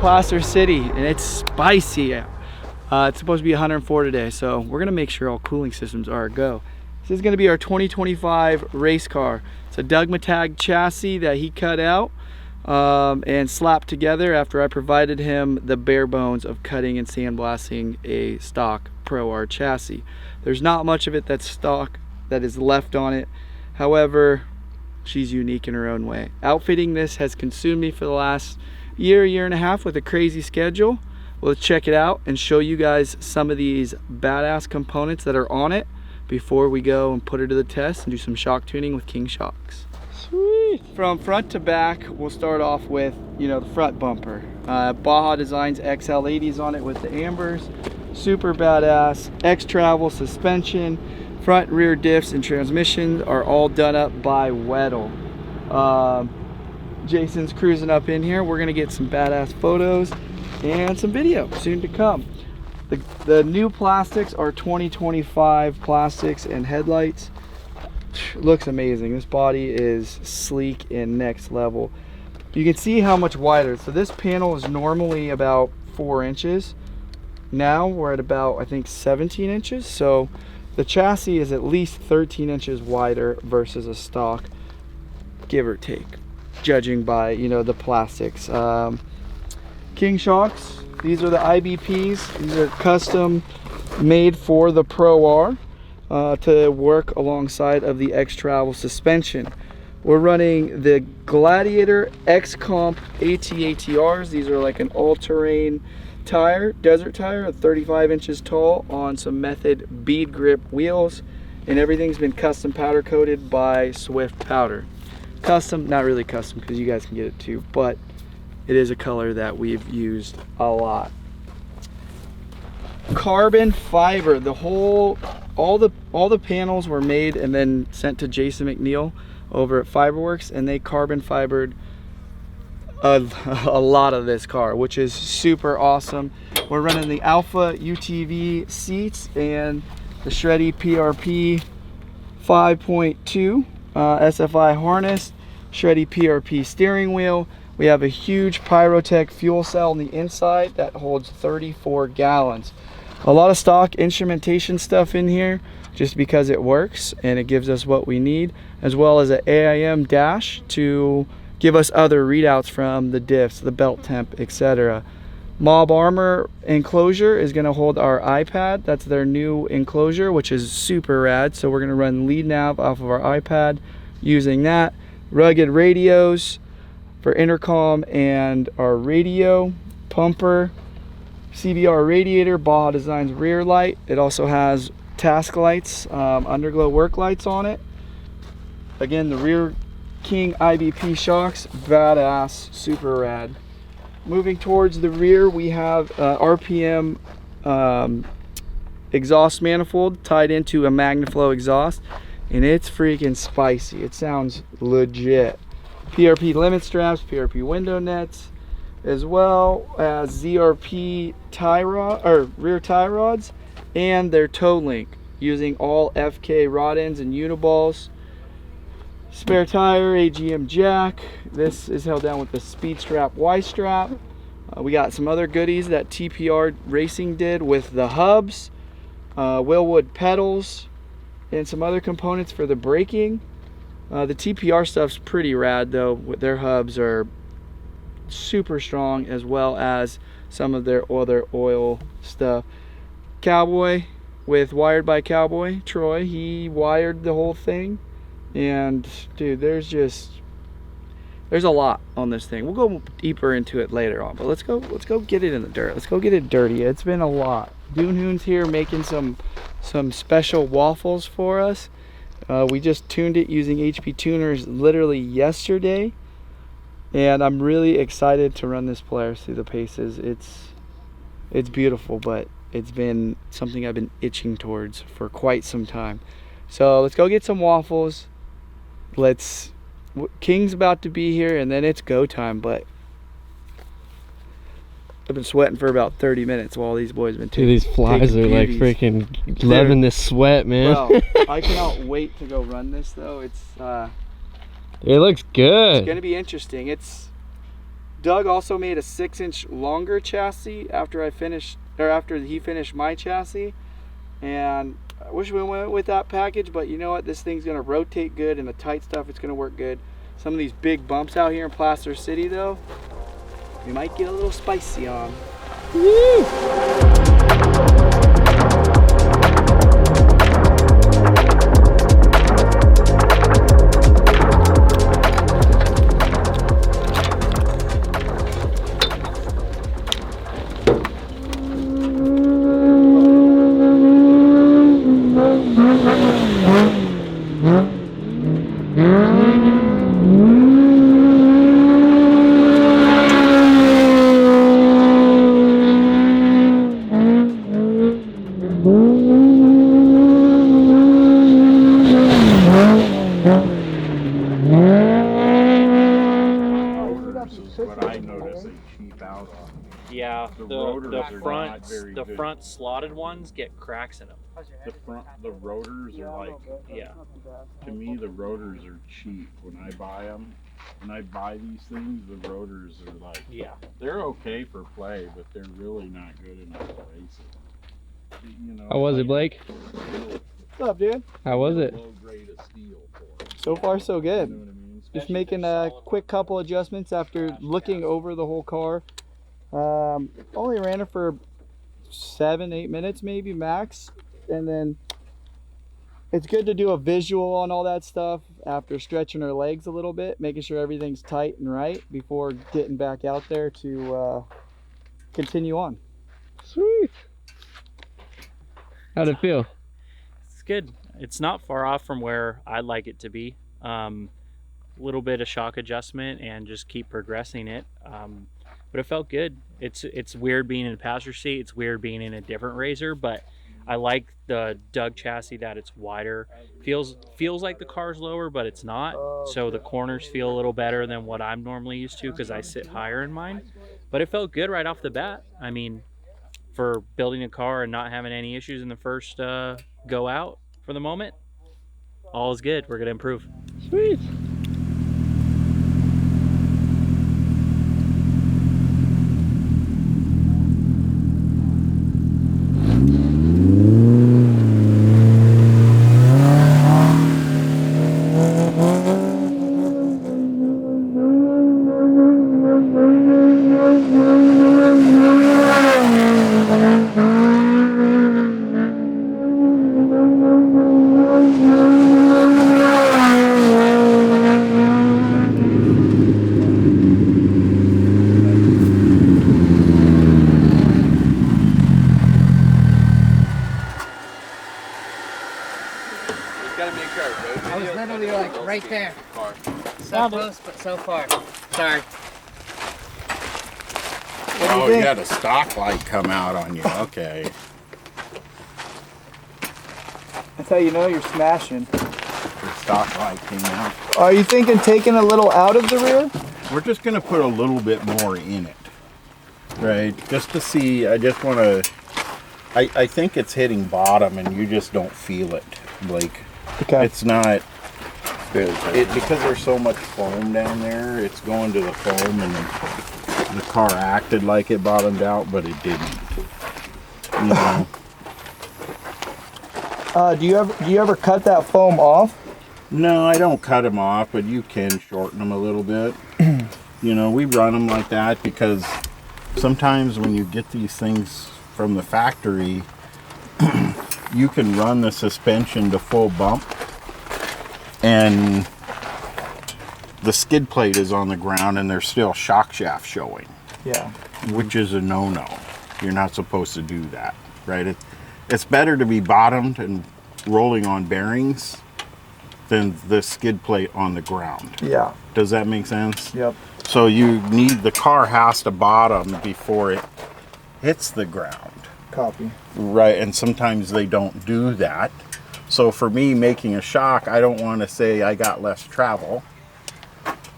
Plaster City, and it's spicy. It's supposed to be 104 today, so we're gonna make sure all cooling systems are a go. This is gonna be our 2025 race car. It's a Dougmatag chassis that he cut out and slapped together after I provided him the bare bones of cutting and sandblasting a stock Pro R chassis. There's not much of it that's stock that is left on it. However, she's unique in her own way. Outfitting this has consumed me for the last year and a half with a crazy schedule. Well, let's check it out and show you guys some of these badass components that are on it before we go and put her to the test and do some shock tuning with King Shocks. Sweet. From front to back, we'll start off with, you know, the front bumper. Baja Designs XL80s on it with the ambers. Super badass. X-Travel suspension. Front, rear diffs and transmission are all done up by Weddle. Jason's cruising up in here. We're gonna get some badass photos and some video soon to come. The new plastics are 2025 plastics and headlights. Looks amazing. This body is sleek and next level. You can see how much wider. So this panel is normally about 4 inches. Now we're at about, I think, 17 inches. So the chassis is at least 13 inches wider versus a stock, give or take, judging by, you know, the plastics. King Shocks, these are the IBPs. These are custom made for the Pro R to work alongside of the X-Travel suspension. We're running the Gladiator X-Comp AT-ATRs. These are like an all-terrain tire, desert tire, 35 inches tall on some Method bead grip wheels, and everything's been custom powder coated by Swift Powder. Custom, not really custom because you guys can get it too, but it is a color that we've used a lot. Carbon fiber, all the panels were made and then sent to Jason McNeil over at Fiberworks, and they carbon fibered a lot of this car, which is super awesome. We're running the Alpha UTV seats and the Shreddy PRP 5.2 SFI harness, Shreddy PRP steering wheel. We have a huge Pyrotech fuel cell on the inside that holds 34 gallons. A lot of stock instrumentation stuff in here just because it works and it gives us what we need, as well as an AIM dash to give us other readouts from the diffs, the belt temp, etc. Mob Armor enclosure is going to hold our iPad. That's their new enclosure, which is super rad. So we're going to run lead nav off of our iPad using that. Rugged radios for intercom and our radio. Pumper, CBR radiator, Baja Designs rear light. It also has task lights, underglow work lights on it. Again, the rear King IBP shocks, badass, super rad. Moving towards the rear, we have RPM exhaust manifold tied into a MagnaFlow exhaust, and it's freaking spicy. It sounds legit. PRP limit straps, PRP window nets, as well as ZRP tie rod or rear tie rods, and their toe link using all FK rod ends and uniballs. Spare tire, AGM jack. This is held down with the speed strap Y strap. We got some other goodies that TPR Racing did with the hubs, Wilwood pedals, and some other components for the braking. The TPR stuff's pretty rad though. Their hubs are super strong, as well as some of their other oil stuff. Cowboy with Wired by Cowboy, Troy, he wired the whole thing. And dude, there's a lot on this thing. We'll go deeper into it later on, but let's go get it in the dirt. Let's go get it dirty. It's been a lot. Dune Hoon's here making some special waffles for us. We just tuned it using HP tuners literally yesterday, and I'm really excited to run this Polaris through the paces. It's beautiful, but it's been something I've been itching towards for quite some time. So let's go get some waffles. King's about to be here, and then it's go time, but I've been sweating for about 30 minutes while these boys have been taking. Dude, these flies are like freaking loving this sweat, man. Well, I cannot wait to go run this though. It looks good. It's gonna be interesting. Doug also made a 6-inch longer chassis after he finished my chassis, and I wish we went with that package, but you know what? This thing's gonna rotate good, and the tight stuff, it's gonna work good. Some of these big bumps out here in Plaster City, though, we might get a little spicy on. Woo! Yeah, the front slotted ones get cracks in them. The rotors are like, Yeah. to me the rotors are cheap when I buy them. When I buy these things, the rotors are like, Yeah. they're okay for play, but they're really not good enough for racing. You know, How was it, Blake? What's up, dude? How was it? Low grade of steel for it. So far, so good. You know what I mean? Just making a quick couple adjustments after looking over the whole car. Only ran it for 7-8 minutes maybe max, and then it's good to do a visual on all that stuff after stretching her legs a little bit, making sure everything's tight and right before getting back out there to continue on. Sweet. How'd it feel? It's good. It's not far off from where I'd like it to be. Little bit of shock adjustment and just keep progressing it. But it felt good. It's weird being in a passenger seat. It's weird being in a different RZR, but I like the Doug chassis that it's wider. Feels like the car's lower, but it's not. So the corners feel a little better than what I'm normally used to because I sit higher in mine. But it felt good right off the bat. I mean, for building a car and not having any issues in the first go out for the moment, all is good. We're gonna improve. Sweet. I was literally like right there. So close, but so far. Sorry. Oh, you had a stock light come out on you. Okay. That's how you know you're smashing. The stock light came out. Are you thinking taking a little out of the rear? We're just going to put a little bit more in it. Right? Just to see. I just want to. I think it's hitting bottom and you just don't feel it. Like, Okay. it's not. Because there's so much foam down there, it's going to the foam, and the car acted like it bottomed out, but it didn't. You know? Do you ever cut that foam off? No, I don't cut them off, but you can shorten them a little bit. You know, we run them like that because sometimes when you get these things from the factory, you can run the suspension to full bump and the skid plate is on the ground and there's still shock shaft showing. Yeah. Which is a no-no. You're not supposed to do that, right? It's better to be bottomed and rolling on bearings than the skid plate on the ground. Yeah. Does that make sense? Yep. So the car has to bottom before it hits the ground. Copy. Right, and sometimes they don't do that. So for me, making a shock, I don't want to say I got less travel.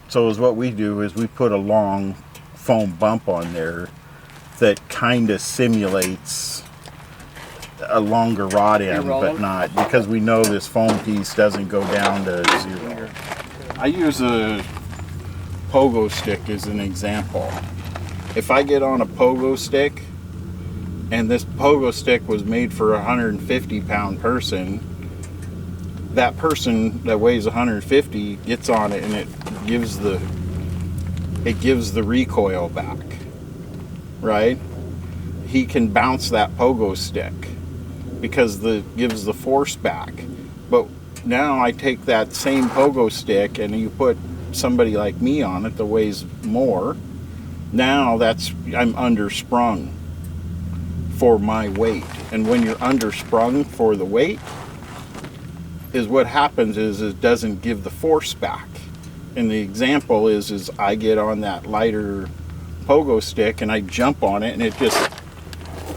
So what we do is we put a long foam bump on there that kind of simulates a longer rod end, but not, because we know this foam piece doesn't go down to 0. I use a pogo stick as an example. If I get on a pogo stick, and this pogo stick was made for a 150-pound person, that person that weighs 150 gets on it and it gives the recoil back, right? He can bounce that pogo stick because gives the force back. But now I take that same pogo stick and you put somebody like me on it that weighs more. Now I'm undersprung for my weight. And when you're undersprung for the weight, is what happens is it doesn't give the force back. And the example is I get on that lighter pogo stick and I jump on it and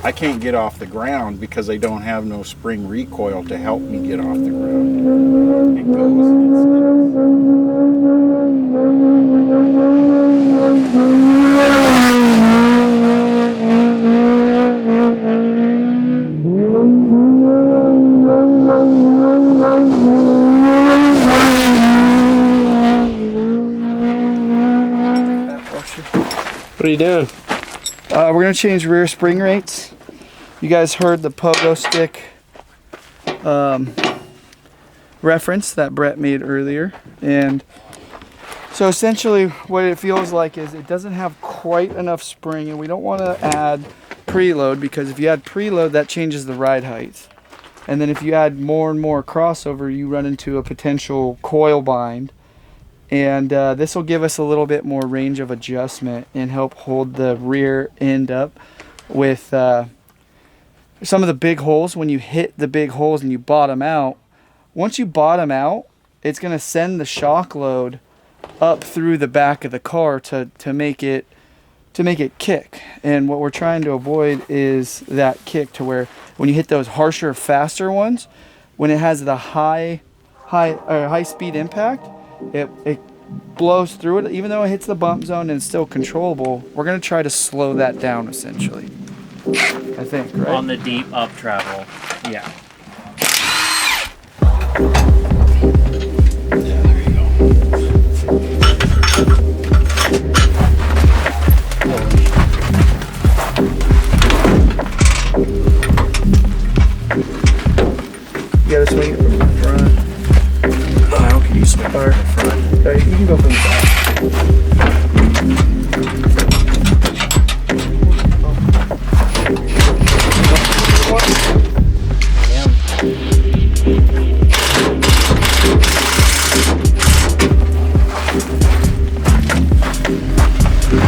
I can't get off the ground because I don't have no spring recoil to help me get off the ground. It goes and it What are you doing? We're gonna change rear spring rates. You guys heard the pogo stick reference that Brett made earlier, and so essentially what it feels like is it doesn't have quite enough spring, and we don't want to add preload, because if you add preload, that changes the ride height, and then if you add more and more crossover, you run into a potential coil bind. And this will give us a little bit more range of adjustment and help hold the rear end up with some of the big holes. When you hit the big holes and you bottom out, once you bottom out, it's going to send the shock load up through the back of the car to make it kick. And what we're trying to avoid is that kick, to where when you hit those harsher, faster ones, when it has the high speed impact, it blows through it. Even though it hits the bump zone and it's still controllable, we're going to try to slow that down essentially, I think, right? On the deep up travel, yeah. Yeah, there you go. You gotta swing it from the front. How can you swing it from the front? You can go from the back.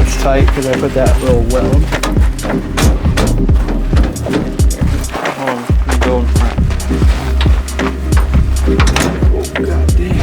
It's tight because I put that little weld. Go in front. God damn.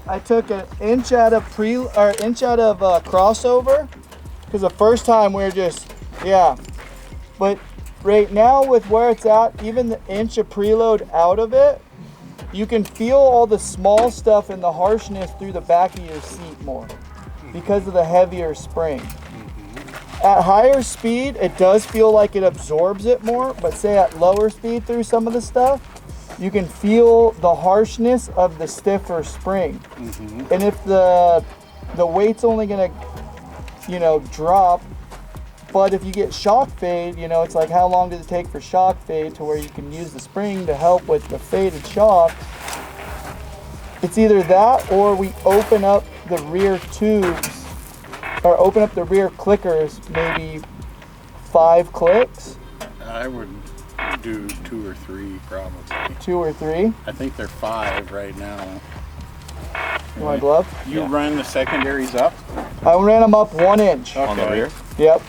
I took an inch out of crossover, because the first time we were just, yeah. But right now with where it's at, even the inch of preload out of it, you can feel all the small stuff and the harshness through the back of your seat more because of the heavier spring. At higher speed, it does feel like it absorbs it more, but say at lower speed through some of the stuff, you can feel the harshness of the stiffer spring. And if the weight's only gonna, drop, but if you get shock fade, it's like, how long does it take for shock fade to where you can use the spring to help with the faded shock? It's either that, or we open up the rear tubes, or open up the rear clickers, maybe 5 clicks. I would do 2 or 3 probably. 2 or 3? I think they're 5 right now. You want a glove? You run the secondaries up? I ran them up 1 inch. Okay. On the rear? Yep.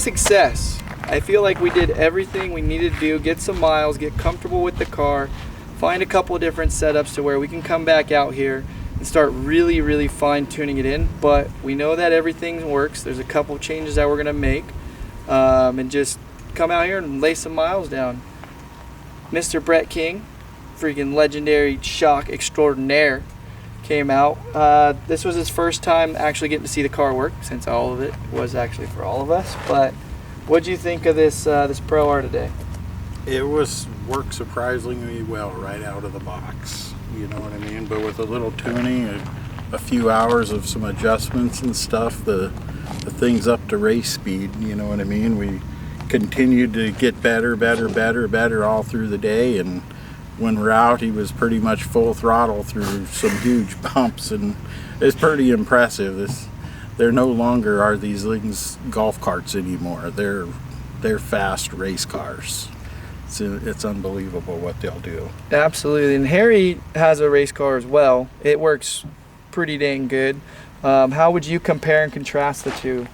success. I feel like we did everything we needed to do, get some miles, get comfortable with the car, find a couple of different setups to where we can come back out here and start really fine tuning it in. But we know that everything works. There's a couple changes that we're gonna make, and just come out here and lay some miles down. Mr. Brett King, freaking legendary shock extraordinaire, came out. This was his first time actually getting to see the car work, since all of it was actually for all of us. But what'd you think of this this Pro R today? It worked surprisingly well right out of the box. You know what I mean? But with a little tuning, a few hours of some adjustments and stuff, the thing's up to race speed. You know what I mean? We continued to get better all through the day, and when we're out, he was pretty much full throttle through some huge bumps, and it's pretty impressive. There no longer are these things golf carts anymore. They're fast race cars. It's unbelievable what they'll do. Absolutely, and Harry has a race car as well. It works pretty dang good. How would you compare and contrast the two?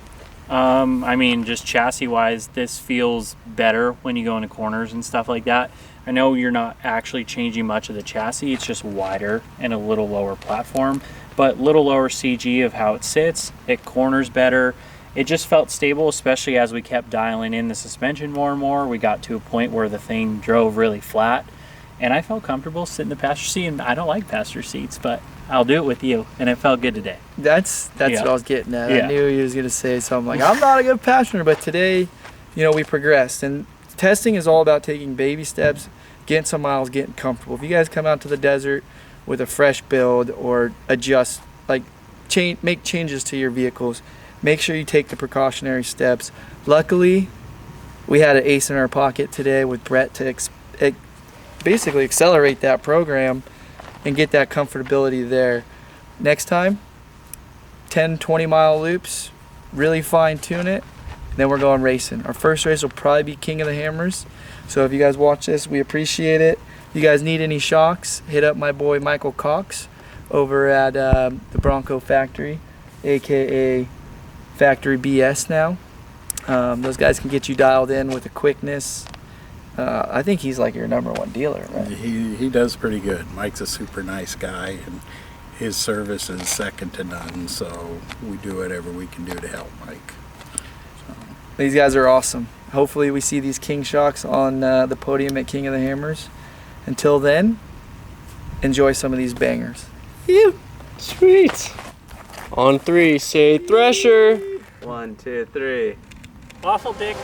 I mean, just chassis-wise, this feels better when you go into corners and stuff like that. I know you're not actually changing much of the chassis, it's just wider and a little lower platform, but little lower CG of how it sits, it corners better. It just felt stable, especially as we kept dialing in the suspension more and more. We got to a point where the thing drove really flat, and I felt comfortable sitting in the passenger seat, and I don't like passenger seats, but I'll do it with you, and it felt good today. That's what I was getting at. Yeah. I knew he was going to say something like, I'm not a good passenger, but today, you know, we progressed. And testing is all about taking baby steps, getting some miles, getting comfortable. If you guys come out to the desert with a fresh build or adjust, like make changes to your vehicles, make sure you take the precautionary steps. Luckily, we had an ace in our pocket today with Brett to basically accelerate that program and get that comfortability there. Next time, 10-20 mile loops, really fine tune it, and then we're going racing. Our first race will probably be King of the Hammers, so if you guys watch this, we appreciate it. If you guys need any shocks, hit up my boy Michael Cox over at the Bronco Factory, aka Factory BS now. Those guys can get you dialed in with the quickness. I think he's like your #1 dealer, right? He does pretty good. Mike's a super nice guy, and his service is second to none, so we do whatever we can do to help Mike. These guys are awesome. Hopefully we see these King shocks on the podium at King of the Hammers. Until then, enjoy some of these bangers. Phew. Sweet. On 3, say Thresher. 1, 2, 3. Waffle dick.